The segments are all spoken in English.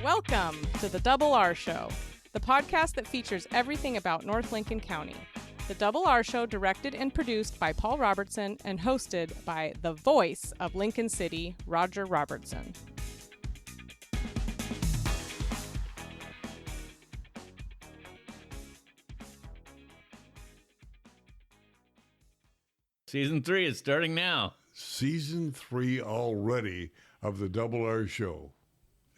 Welcome to the Double R Show, the podcast that features everything about North Lincoln County. The Double R Show, directed and produced by Paul Robertson and hosted by the voice of Lincoln City, Roger Robertson. Season 3 is starting now. Season 3 already of the Double R Show.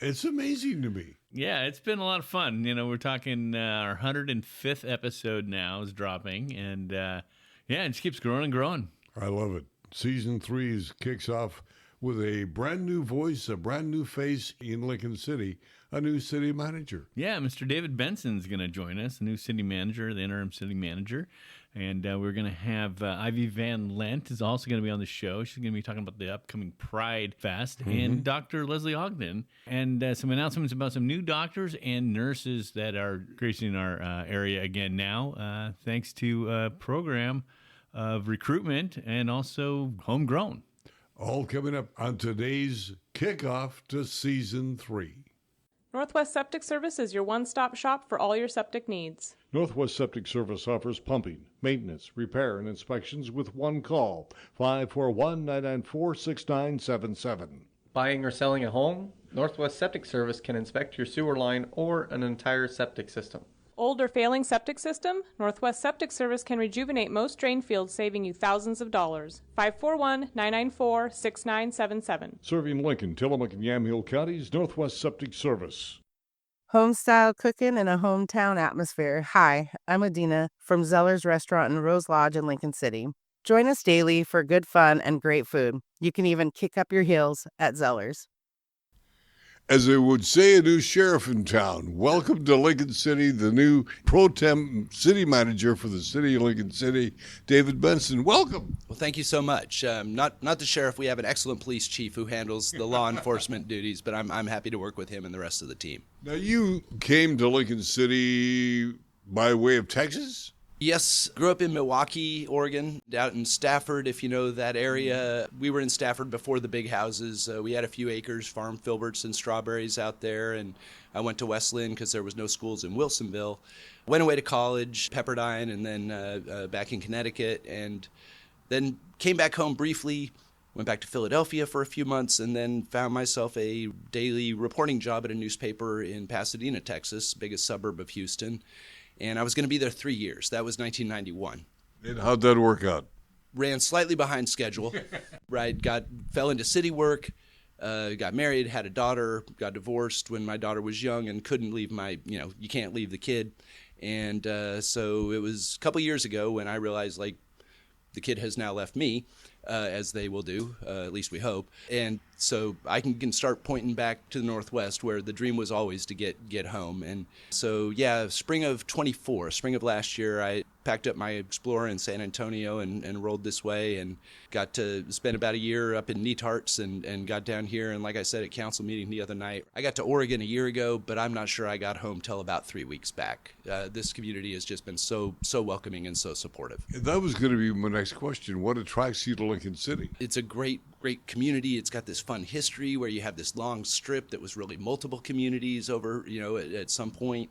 It's amazing to me. Yeah, it's been a lot of fun. You know, we're talking our 105th episode now is dropping, and it just keeps growing and growing. I love it. Season 3 kicks off with a brand new voice, a brand new face in Lincoln City, a new city manager. Yeah, Mr. David Benson's going to join us, the new city manager, the interim city manager. And we're going to have Ivie Van Lent is also going to be on the show. She's going to be talking about the upcoming Pride Fest, and Dr. Leslie Ogden. And some announcements about some new doctors and nurses that are gracing our area again now, thanks to a program of recruitment and also homegrown. All coming up on today's kickoff to Season 3. Northwest Septic Service is your one-stop shop for all your septic needs. Northwest Septic Service offers pumping, maintenance, repair, and inspections with one call, 541-994-6977. Buying or selling a home? Northwest Septic Service can inspect your sewer line or an entire septic system. Old or failing septic system? Northwest Septic Service can rejuvenate most drain fields, saving you thousands of dollars. 541-994-6977. Serving Lincoln, Tillamook, and Yamhill counties, Northwest Septic Service. Home-style cooking in a hometown atmosphere. Hi, I'm Adina from Zeller's Restaurant in Rose Lodge in Lincoln City. Join us daily for good fun and great food. You can even kick up your heels at Zeller's. As they would say, a new sheriff in town. Welcome to Lincoln City, the new pro tem city manager for the city of Lincoln City, David Benson. Welcome. Well, thank you so much. Not the sheriff. We have an excellent police chief who handles the law enforcement duties, but I'm happy to work with him and the rest of the team. Now, you came to Lincoln City by way of Texas? Yes, grew up in Milwaukee, Oregon, out in Stafford, if you know that area. We were in Stafford before the big houses. We had a few acres, farmed filberts and strawberries out there, and I went to West Lynn because there was no schools in Wilsonville. Went away to college, Pepperdine, and then back in Connecticut, and then came back home briefly, went back to Philadelphia for a few months, and then found myself a daily reporting job at a newspaper in Pasadena, Texas, biggest suburb of Houston. And I was going to be there 3 years. That was 1991. And how'd that work out? Ran slightly behind schedule, right? Fell into city work, got married, had a daughter, got divorced when my daughter was young and couldn't leave you can't leave the kid. And so it was a couple years ago when I realized, the kid has now left me, as they will do, at least we hope. And so I can start pointing back to the Northwest, where the dream was always to get home. And so, spring of last year, I packed up my Explorer in San Antonio and rolled this way and got to spend about a year up in Neatarts and got down here. And like I said at council meeting the other night, I got to Oregon a year ago, but I'm not sure I got home till about 3 weeks back. This community has just been so welcoming and so supportive. That was going to be my next question. What attracts you to Lincoln City? It's a great community. It's got this fun history where you have this long strip that was really multiple communities over, at some point.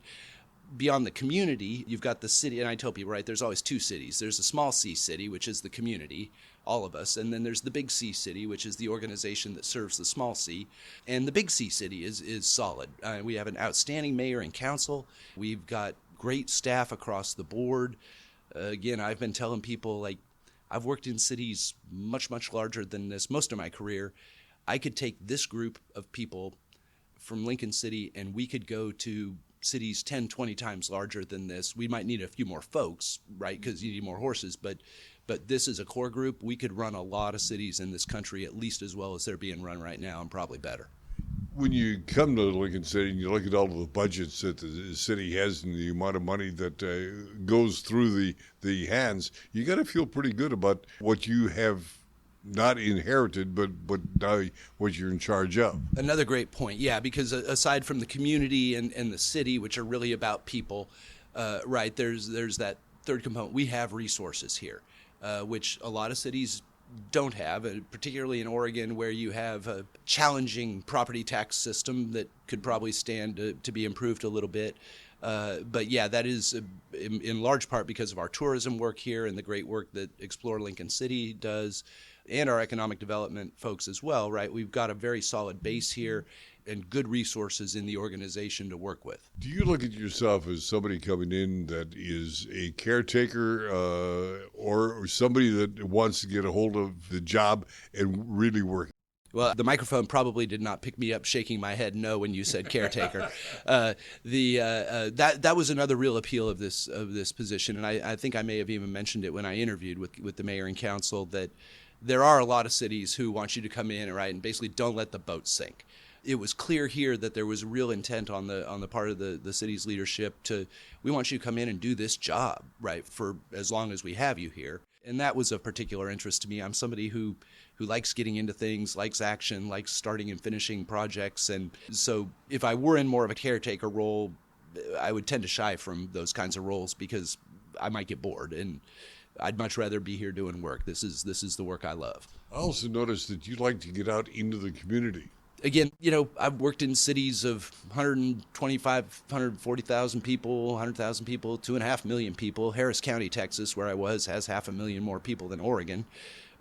Beyond the community, you've got the city, and I tell people, right, there's always two cities. There's a small C city, which is the community, all of us, and then there's the big C city, which is the organization that serves the small C. And the big C city is solid. We have an outstanding mayor and council. We've got great staff across the board. Again, I've been telling people, I've worked in cities much, much larger than this most of my career. I could take this group of people from Lincoln City and we could go to cities 10, 20 times larger than this. We might need a few more folks, right, because you need more horses, but this is a core group. We could run a lot of cities in this country at least as well as they're being run right now, and probably better. When you come to Lincoln City and you look at all of the budgets that the city has and the amount of money that goes through the hands, you got to feel pretty good about what you have not inherited, but now what you're in charge of. Another great point, yeah, because aside from the community and the city, which are really about people, right, there's that third component. We have resources here, which a lot of cities don't have, particularly in Oregon, where you have a challenging property tax system that could probably stand to be improved a little bit. But yeah, that is in large part because of our tourism work here and the great work that Explore Lincoln City does, and our economic development folks as well, right? We've got a very solid base here and good resources in the organization to work with. Do you look at yourself as somebody coming in that is a caretaker or somebody that wants to get a hold of the job and really work? Well, the microphone probably did not pick me up shaking my head no when you said caretaker. That was another real appeal of this position, and I think I may have even mentioned it when I interviewed with the mayor and council, that there are a lot of cities who want you to come in, right, and basically don't let the boat sink. It was clear here that there was real intent on the part of the city's leadership we want you to come in and do this job, right, for as long as we have you here. And that was of particular interest to me. I'm somebody who likes getting into things, likes action, likes starting and finishing projects. And so if I were in more of a caretaker role, I would tend to shy from those kinds of roles because I might get bored, and I'd much rather be here doing work. This is the work I love. I also noticed that you like to get out into the community. Again, I've worked in cities of 125, 140,000 people, 100,000 people, 2.5 million people. Harris County, Texas, where I was, has 500,000 more people than Oregon.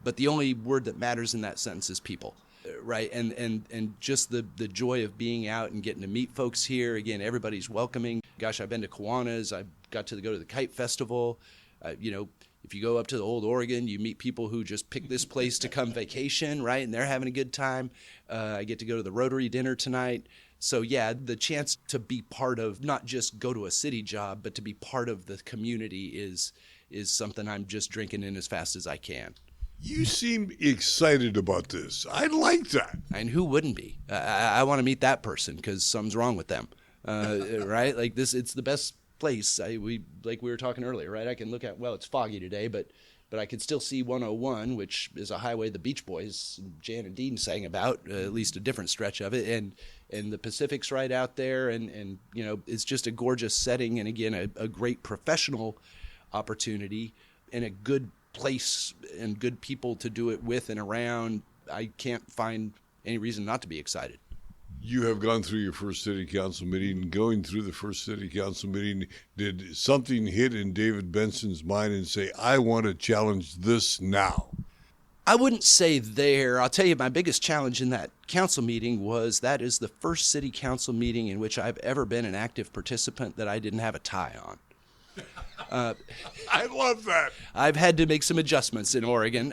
But the only word that matters in that sentence is people, right? And just the joy of being out and getting to meet folks here. Again, everybody's welcoming. Gosh, I've been to Kiwanis. I got to go to the Kite Festival. If you go up to the Old Oregon, you meet people who just pick this place to come vacation, right? And they're having a good time. I get to go to the Rotary dinner tonight. So yeah, the chance to be part of, not just go to a city job, but to be part of the community is something I'm just drinking in as fast as I can. You seem excited about this. I like that. And who wouldn't be? I want to meet that person because something's wrong with them, right? Like this, it's the best place. We were talking earlier, right? I can look at, well, it's foggy today, but I can still see 101, which is a highway the Beach Boys, Jan and Dean, sang about, at least a different stretch of it, and the Pacific's right out there, and it's just a gorgeous setting, and again, a great professional opportunity, and a good place and good people to do it with and around. I can't find any reason not to be excited. You have gone through your first city council meeting. Going through the first city council meeting, did something hit in David Benson's mind and say, I want to challenge this now? I wouldn't say there. I'll tell you, my biggest challenge in that council meeting was that is the first city council meeting in which I've ever been an active participant that I didn't have a tie on. I love that. I've had to make some adjustments in Oregon,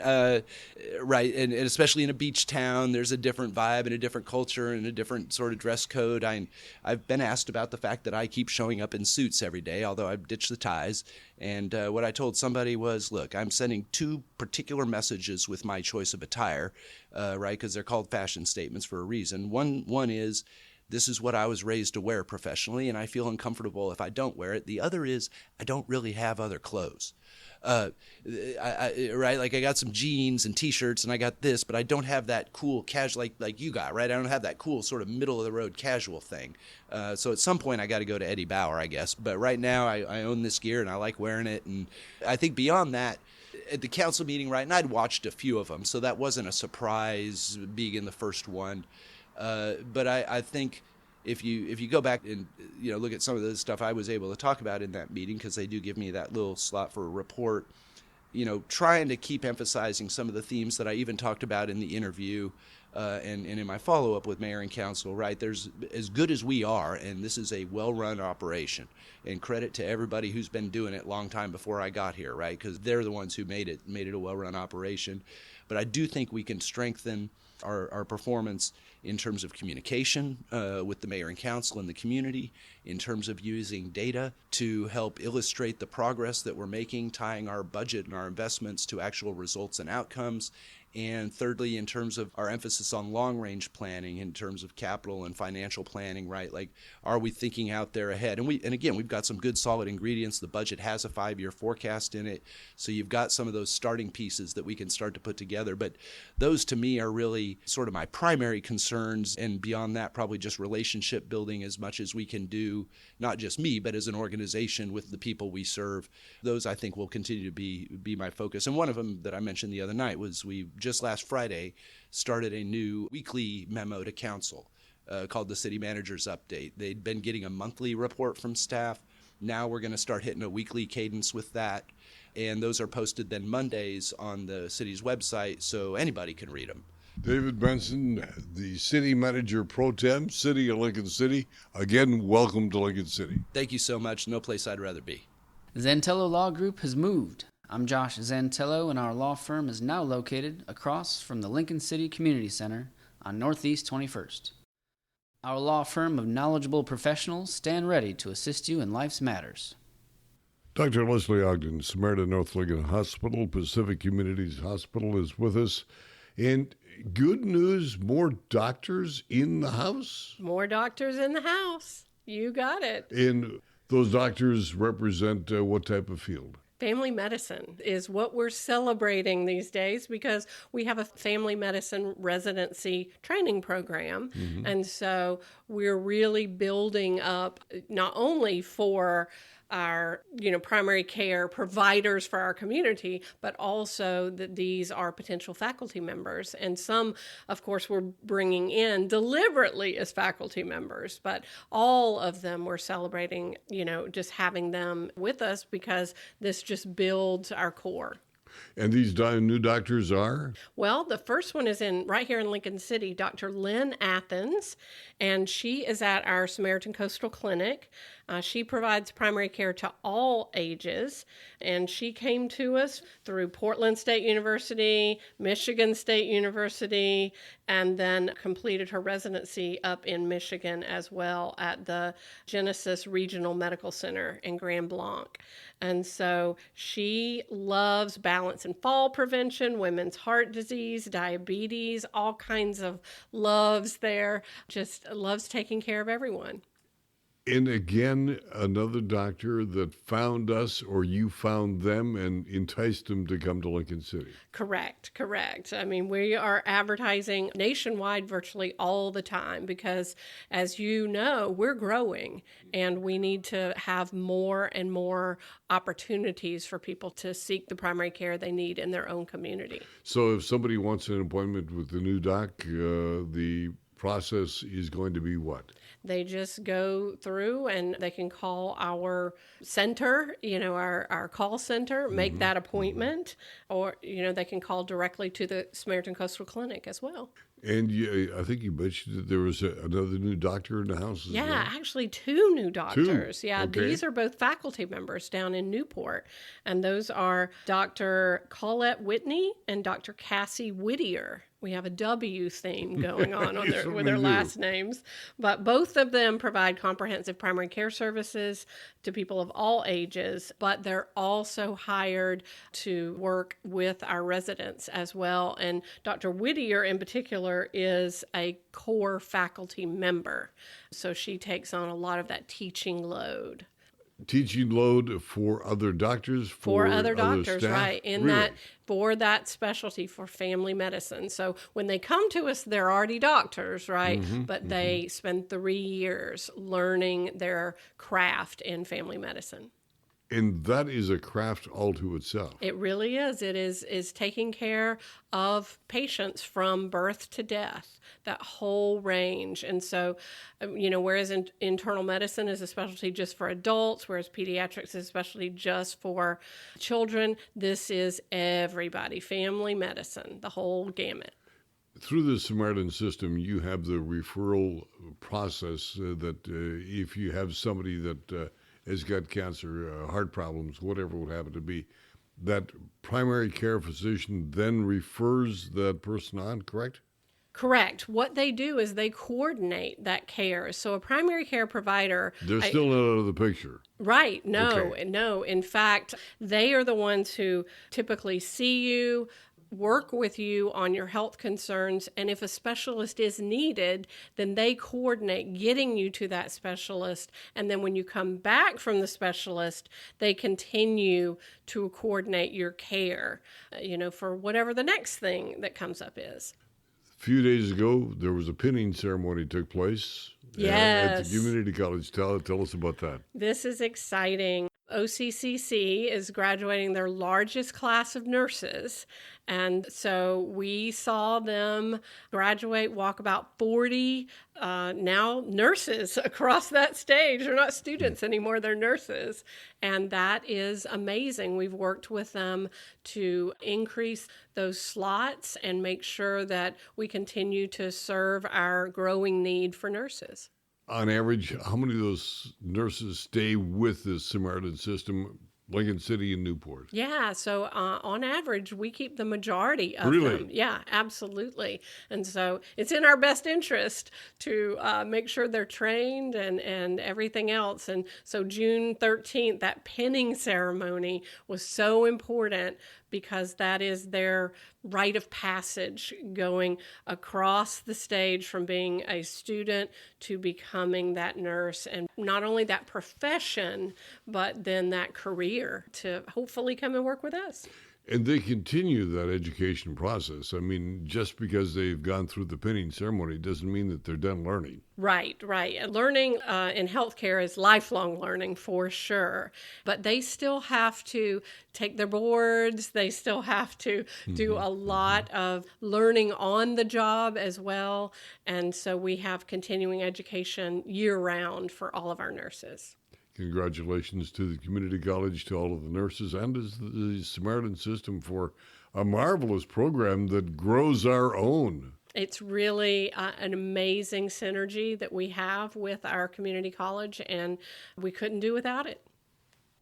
right, and especially in a beach town, there's a different vibe and a different culture and a different sort of dress code. I've been asked about the fact that I keep showing up in suits every day, although I've ditched the ties. And what I told somebody was, look, I'm sending two particular messages with my choice of attire, right, because they're called fashion statements for a reason. One is, this is what I was raised to wear professionally, and I feel uncomfortable if I don't wear it. The other is I don't really have other clothes. Right? Like I got some jeans and T-shirts, and I got this, but I don't have that cool casual like you got, right? I don't have that cool sort of middle-of-the-road casual thing. So at some point I got to go to Eddie Bauer, I guess. But right now I own this gear, and I like wearing it. And I think beyond that, at the council meeting, right, and I'd watched a few of them, so that wasn't a surprise being in the first one. But I think if you go back and look at some of the stuff I was able to talk about in that meeting, because they do give me that little slot for a report, trying to keep emphasizing some of the themes that I even talked about in the interview and in my follow-up with mayor and council, right? There's as good as we are, and this is a well-run operation, and credit to everybody who's been doing it a long time before I got here, right? Because they're the ones who made it a well-run operation. But I do think we can strengthen our performance in terms of communication with the mayor and council and the community, in terms of using data to help illustrate the progress that we're making, tying our budget and our investments to actual results and outcomes, And thirdly, in terms of our emphasis on long-range planning, in terms of capital and financial planning, right? Like, are we thinking out there ahead? And again, we've got some good solid ingredients. The budget has a 5-year forecast in it. So you've got some of those starting pieces that we can start to put together. But those to me are really sort of my primary concerns. And beyond that, probably just relationship building as much as we can do, not just me, but as an organization with the people we serve. Those I think will continue to be my focus. And one of them that I mentioned the other night was we just last Friday started a new weekly memo to council called the City Manager's Update. They'd been getting a monthly report from staff. Now we're going to start hitting a weekly cadence with that. And those are posted then Mondays on the city's website so anybody can read them. David Benson, the City Manager Pro Tem, City of Lincoln City. Again, welcome to Lincoln City. Thank you so much. No place I'd rather be. Zantello Law Group has moved. I'm Josh Zantello, and our law firm is now located across from the Lincoln City Community Center on Northeast 21st. Our law firm of knowledgeable professionals stand ready to assist you in life's matters. Dr. Leslie Ogden, Samaritan North Lincoln Hospital, Pacific Communities Hospital, is with us. And good news, more doctors in the house? More doctors in the house. You got it. And those doctors represent what type of field? Family medicine is what we're celebrating these days because we have a family medicine residency training program. Mm-hmm. And so we're really building up not only for our, primary care providers for our community, but also that these are potential faculty members. And some, of course, we're bringing in deliberately as faculty members, but all of them we're celebrating, just having them with us because this just builds our core. And these new doctors are? Well, the first one is right here in Lincoln City, Dr. Lynn Athens, and she is at our Samaritan Coastal Clinic. She provides primary care to all ages, and she came to us through Portland State University, Michigan State University, and then completed her residency up in Michigan as well at the Genesis Regional Medical Center in Grand Blanc. And so she loves balance and fall prevention, women's heart disease, diabetes, all kinds of loves there, just loves taking care of everyone. And again, another doctor that found us or you found them and enticed them to come to Lincoln City. Correct. I mean, we are advertising nationwide virtually all the time because, as you know, we're growing and we need to have more and more opportunities for people to seek the primary care they need in their own community. So if somebody wants an appointment with the new doc, the process is going to be what? They just go through and they can call our center, our call center, make that appointment, or, they can call directly to the Samaritan Coastal Clinic as well. And I think you mentioned that there was another new doctor in the house as well. Yeah, actually 2 new doctors. Two. Yeah, okay. These are both faculty members down in Newport. And those are Dr. Colette Whitney and Dr. Cassie Whittier. We have a W theme going on with their last names. But both of them provide comprehensive primary care services to people of all ages, but they're also hired to work with our residents as well. And Dr. Whittier in particular is a core faculty member. So she takes on a lot of that teaching load. Teaching load for other doctors? For other doctors, staff? right. For that specialty for family medicine. So when they come to us, they're already doctors, right? But they spend 3 years learning their craft in family medicine. And that is a craft all to itself. It really is. It is taking care of patients from birth to death, that whole range. And so, whereas internal medicine is a specialty just for adults, whereas pediatrics is a specialty just for children, this is everybody, family medicine, the whole gamut. Through the Samaritan system, you have the referral process that if you have somebody that has got cancer, heart problems, whatever it would happen to be, that primary care physician then refers that person on, correct? Correct. What they do is they coordinate that care. So a primary care provider... They're still not out of the picture. Right. No, okay. no. In fact, they are the ones who typically see you, work with you on your health concerns, and if a specialist is needed, then they coordinate getting you to that specialist, and then when you come back from the specialist, they continue to coordinate your care, for whatever the next thing that comes up is. A few days ago, there was a pinning ceremony took place at the community college. Tell us about that. This is exciting. OCCC is graduating their largest class of nurses. And so we saw them graduate, walk about 40 now nurses across that stage. They're not students anymore, they're nurses. And that is amazing. We've worked with them to increase those slots and make sure that we continue to serve our growing need for nurses. On average, how many of those nurses stay with the Samaritan system, Lincoln City and Newport? Yeah, so on average, we keep the majority of them. Yeah, absolutely. And so it's in our best interest to make sure they're trained and everything else. And so June 13th, that pinning ceremony was so important because that is their rite of passage going across the stage from being a student to becoming that nurse, and not only that profession, but then that career to hopefully come and work with us. And they continue that education process. I mean, just because they've gone through the pinning ceremony doesn't mean that they're done learning. Right. And learning in healthcare is lifelong learning for sure. But they still have to take their boards. They still have to do a lot of learning on the job as well. And so we have continuing education year-round for all of our nurses. Congratulations to the community college, to all of the nurses, and to the Samaritan system for a marvelous program that grows our own. It's really an amazing synergy that we have with our community college, and we couldn't do without it.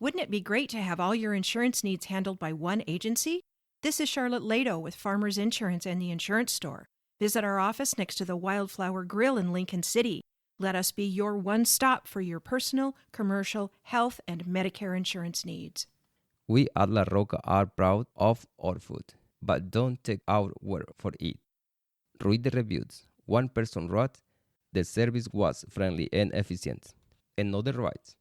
Wouldn't it be great to have all your insurance needs handled by one agency? This is Charlotte Lado with Farmers Insurance and the Insurance Store. Visit our office next to the Wildflower Grill in Lincoln City. Let us be your one stop for your personal, commercial, health, and Medicare insurance needs. We at La Roca are proud of our food, but don't take our word for it. Read the reviews. One person wrote, "The service was friendly and efficient." Another writes,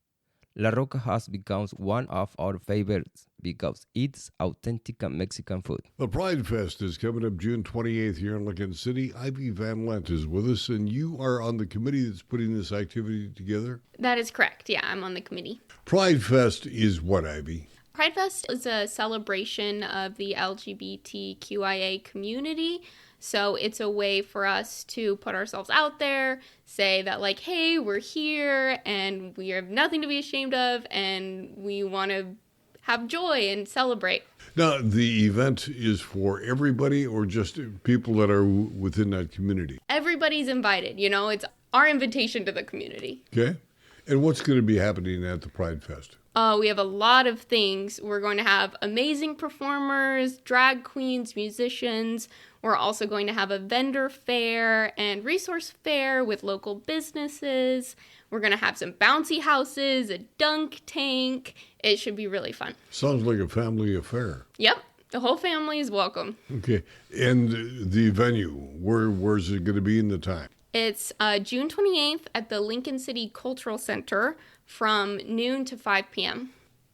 La Roca has become one of our favorites because it's authentic Mexican food. The Pride Fest is coming up June 28th here in Lincoln City. Ivie Van Lent is with us, and you are on the committee that's putting this activity together? That is correct. Yeah, I'm on the committee. Pride Fest is what, Ivie? Pride Fest is a celebration of the LGBTQIA community. So it's a way for us to put ourselves out there, say that like, hey, we're here and we have nothing to be ashamed of and we want to have joy and celebrate. Now, the event is for everybody or just people that are within that community? Everybody's invited. It's our invitation to the community. Okay. And what's going to be happening at the Pride Fest? We have a lot of things. We're going to have amazing performers, drag queens, musicians. We're also going to have a vendor fair and resource fair with local businesses. We're going to have some bouncy houses, a dunk tank. It should be really fun. Sounds like a family affair. Yep. The whole family is welcome. Okay. And the venue, where's it going to be in the time? It's June 28th at the Lincoln City Cultural Center from noon to 5 p.m.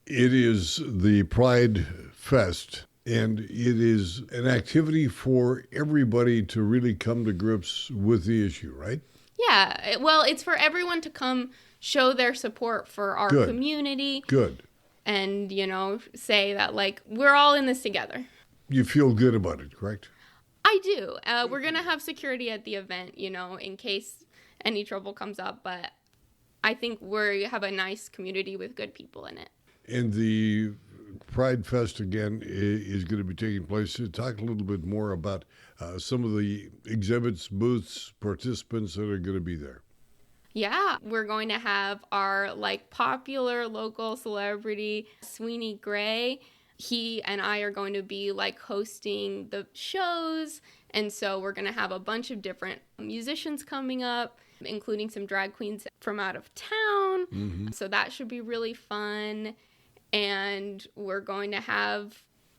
It is the Pride Fest, and it is an activity for everybody to really come to grips with the issue, right? Yeah. Well, it's for everyone to come show their support for our community. Good. And, say that, like, we're all in this together. You feel good about it, correct? I do. We're going to have security at the event, in case any trouble comes up. But I think we have a nice community with good people in it. And the Pride Fest, again, is going to be taking place. Talk a little bit more about some of the exhibits, booths, participants that are going to be there. Yeah, we're going to have our, popular local celebrity, Sweeney Gray. He and I are going to be hosting the shows. And so we're going to have a bunch of different musicians coming up, including some drag queens from out of town. Mm-hmm. So that should be really fun. And we're going to have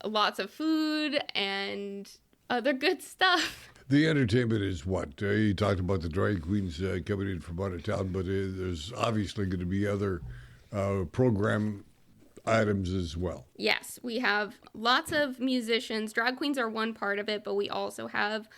lots of food and other good stuff. The entertainment is what? You talked about the drag queens coming in from out of town, but there's obviously going to be other program items as well. Yes, we have lots of musicians. Drag queens are one part of it, but we also have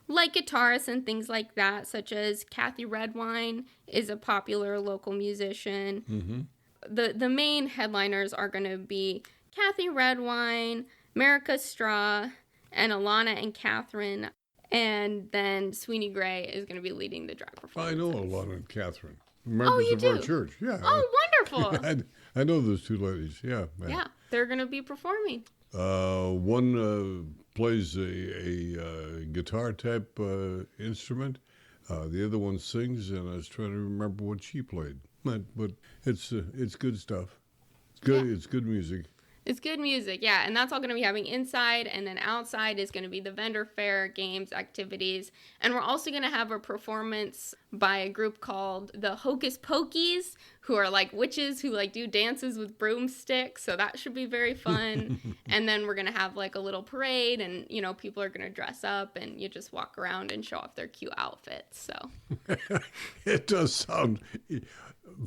like guitarists and things like that, such as Kathy Redwine is a popular local musician. Mm-hmm. The main headliners are going to be Kathy Redwine, Marika Straw, and Alana and Catherine. And then Sweeney Gray is going to be leading the drag performance. I know Alana and Catherine. Members of our church. Yeah. Oh, wonderful. I know those two ladies. Yeah. Yeah, they're going to be performing. One plays a guitar type instrument. The other one sings, and I was trying to remember what she played. But it's good stuff. It's good. Yeah. It's good music. It's good music, yeah, and that's all going to be happening inside, and then outside is going to be the vendor fair, games, activities, and we're also going to have a performance by a group called the Hocus Pokies, who are like witches who like do dances with broomsticks, so that should be very fun. And then we're going to have like a little parade, and you know, people are going to dress up, and you just walk around and show off their cute outfits. So it does sound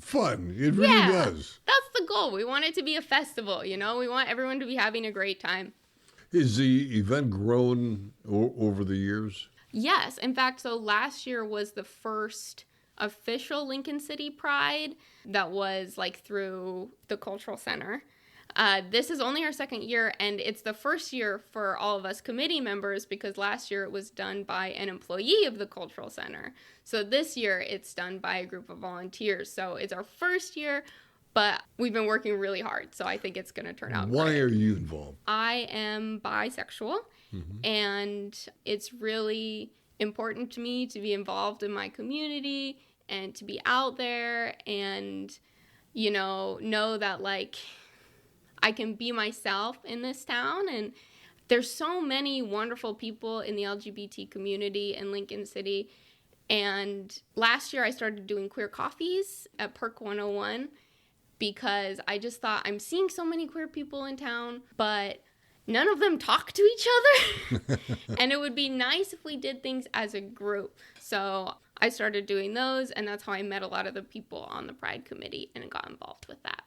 fun. It really does. That's the goal. We want it to be a festival, you know? We want everyone to be having a great time. Is the event grown over the years? Yes. In fact, so last year was the first official Lincoln City Pride that was like through the Cultural Center. This is only our second year, and it's the first year for all of us committee members because last year it was done by an employee of the Cultural Center. So this year it's done by a group of volunteers. So it's our first year, but we've been working really hard. So I think it's going to turn out Why great. Are you involved? I am bisexual, and it's really important to me to be involved in my community and to be out there and, you know that like I can be myself in this town. And there's so many wonderful people in the LGBT community in Lincoln City. And last year I started doing queer coffees at Perk 101 because I just thought I'm seeing so many queer people in town, but none of them talk to each other. And it would be nice if we did things as a group. So I started doing those, and that's how I met a lot of the people on the Pride Committee and got involved with that.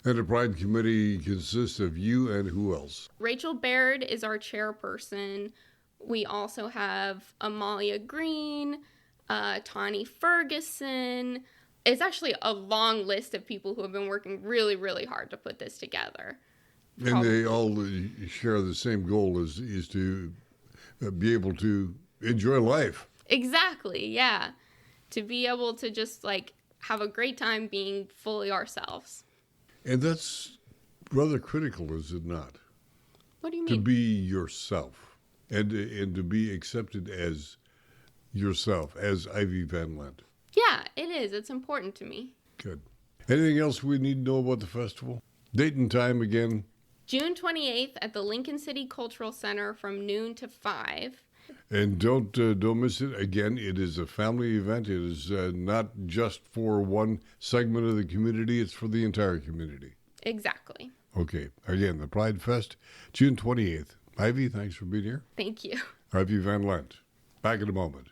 And the Pride Committee consists of you and who else? Rachel Baird is our chairperson. We also have Amalia Green, Tawny Ferguson. It's actually a long list of people who have been working really, really hard to put this together. And they all share the same goal is to be able to enjoy life. Exactly, yeah. To be able to just like have a great time being fully ourselves. And that's rather critical, is it not? What do you mean? To be yourself and to be accepted as yourself, as Ivie Van Lent. Yeah, it is. It's important to me. Good. Anything else we need to know about the festival? Date and time again? June 28th at the Lincoln City Cultural Center from noon to 5. And don't miss it. Again, it is a family event. It is not just for one segment of the community. It's for the entire community. Exactly. Okay. Again, the Pride Fest, June 28th. Ivie, thanks for being here. Thank you. Ivie Van Lent. Back in a moment.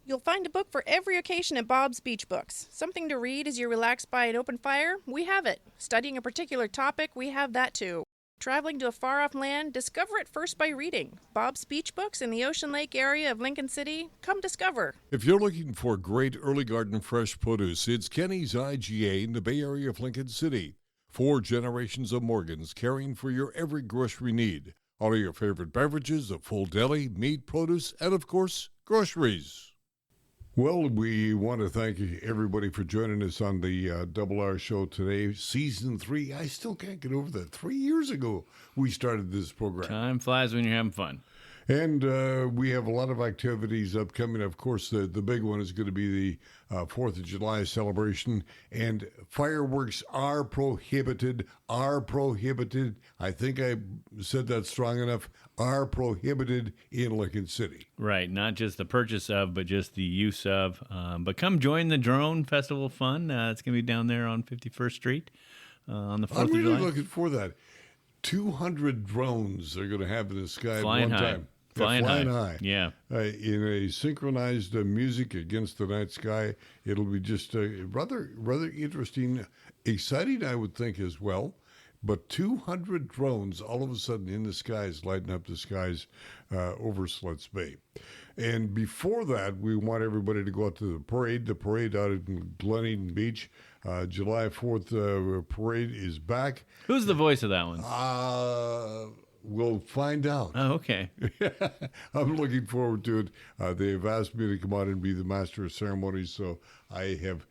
You'll find a book for every occasion at Bob's Beach Books. Something to read as you relax by an open fire? We have it. Studying a particular topic? We have that too. Traveling to a far-off land? Discover it first by reading. Bob's Beach Books in the Ocean Lake area of Lincoln City? Come discover. If you're looking for great early garden fresh produce, it's Kenny's IGA in the Bay Area of Lincoln City. 4 generations of Morgans caring for your every grocery need. All of your favorite beverages, a full deli, meat, produce, and of course, groceries. Well, we want to thank everybody for joining us on the Double R Show today, Season 3. I still can't get over that. 3 years ago, we started this program. Time flies when you're having fun. And we have a lot of activities upcoming. Of course, the big one is going to be the 4th of July celebration. And fireworks are prohibited, I think I said that strong enough, are prohibited in Lincoln City. Right, not just the purchase of, but just the use of. But come join the Drone Festival fun. It's going to be down there on 51st Street on the 4th of July. I'm really looking for that. 200 drones they're going to have in the sky Flying at one high. time. Flying high. Yeah. In a synchronized music against the night sky. It'll be just rather interesting, exciting, I would think, as well. But 200 drones all of a sudden in the skies, lighting up the skies over Slits Bay. And before that, we want everybody to go out to the parade out in Glen Eden Beach. July 4th parade is back. Who's the voice of that one? We'll find out. Oh, okay. I'm looking forward to it. They have asked me to come out and be the master of ceremonies, so I have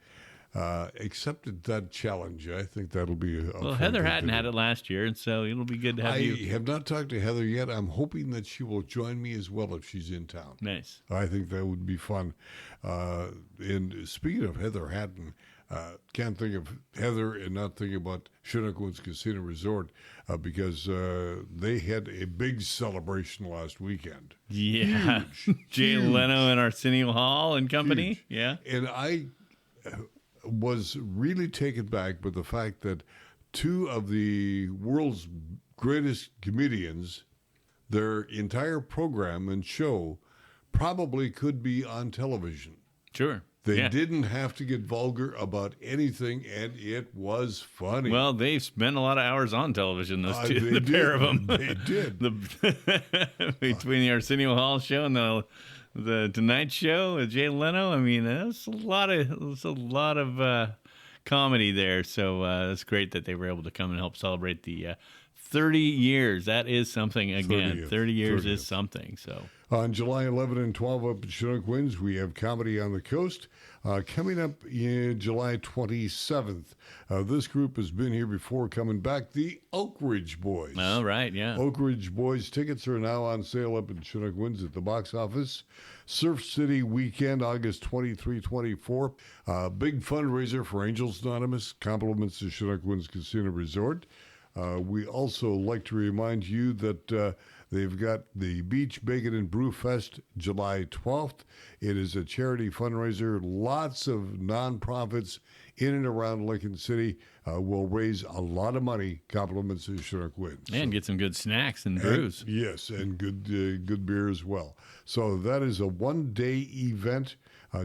accepted that challenge. I think that'll be a well, fun Heather thing Hatton to had do. it last year, and so it'll be good to have you. I have not talked to Heather yet. I'm hoping that she will join me as well if she's in town. Nice. I think that would be fun. And speaking of Heather Hatton, can't think of Heather and not think about Chinook Woods Casino Resort because they had a big celebration last weekend. Yeah. Huge. Jay Huge. Leno in Arsenio Hall and company. Huge. Yeah. And I was really taken back by the fact that two of the world's greatest comedians, their entire program and show probably could be on television. Sure. They didn't have to get vulgar about anything, and it was funny. Well, they've spent a lot of hours on television, those two, They the pair of them. They did. Between the Arsenio Hall show and the Tonight Show with Jay Leno, I mean, that's a lot of comedy there. So it's great that they were able to come and help celebrate the 30 years. That is something, again. 30 years is something. So on July 11 and 12 up at Chinook Winds, we have Comedy on the Coast. Coming up in July 27th, this group has been here before, coming back, the Oak Ridge Boys. Oh, right, yeah. Oak Ridge Boys tickets are now on sale up in Chinook Winds at the box office. Surf City Weekend, August 23-24. Big fundraiser for Angels Anonymous. Compliments to Chinook Winds Casino Resort. We also like to remind you that they've got the Beach Bacon and Brew Fest July 12th. It is a charity fundraiser. Lots of nonprofits in and around Lincoln City will raise a lot of money. Compliments to Chinook Winds. And get some good snacks and brews. Yes, and good beer as well. So that is a one-day event.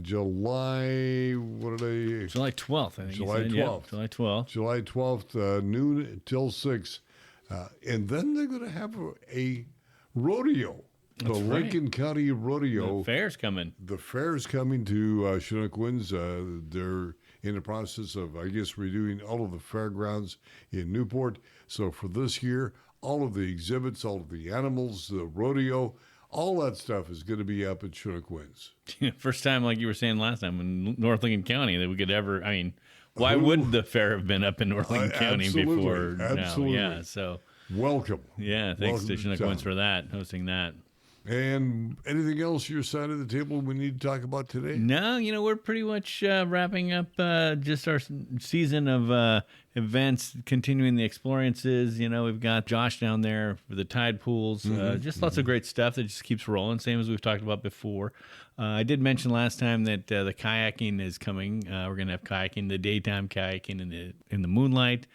July 12th, I think. July 12th. Yeah, July 12th. July 12th, noon till 6. And then they're going to have a rodeo. That's the right. Lincoln County Rodeo. The fair's coming. The fair's coming to Chinook Winds. They're in the process of, I guess, redoing all of the fairgrounds in Newport. So for this year, all of the exhibits, all of the animals, the rodeo, all that stuff is going to be up at Chinook Winds. First time, like you were saying last time, in North Lincoln County that we could ever, I mean, why would the fair have been up in North Lincoln County before now? Yeah, so. Welcome. Yeah, thanks to Chinook Winds for that, hosting that. And anything else your side of the table we need to talk about today? No, we're pretty much wrapping up just our season of events, continuing the experiences. We've got Josh down there for the tide pools. Just lots of great stuff that just keeps rolling, same as we've talked about before. I did mention last time that the kayaking is coming. We're going to have kayaking, the daytime kayaking in the moonlight.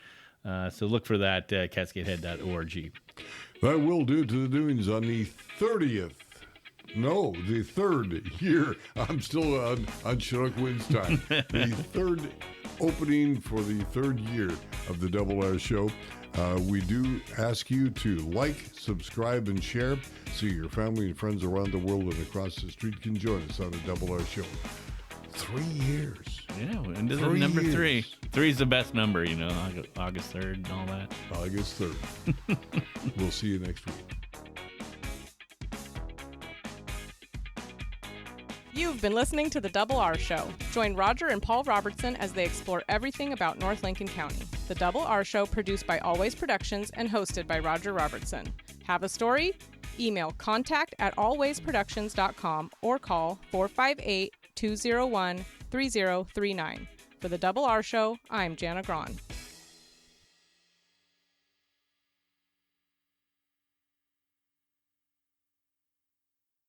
So look for that, cascadehead.org. That will do to the doings on the 30th. No, the third year. I'm still on Chinook Winds time. The third opening for the third year of the Double R Show. We do ask you to like, subscribe, and share so your family and friends around the world and across the street can join us on the Double R Show. 3 years. Yeah, into the number 3. 3 is the best number, August 3rd and all that. August 3rd. We'll see you next week. You've been listening to The Double R Show. Join Roger and Paul Robertson as they explore everything about North Lincoln County. The Double R Show, produced by Always Productions and hosted by Roger Robertson. Have a story? Email contact@alwaysproductions.com or call 458-201-3039. For The Double R Show, I'm Jana Grahn.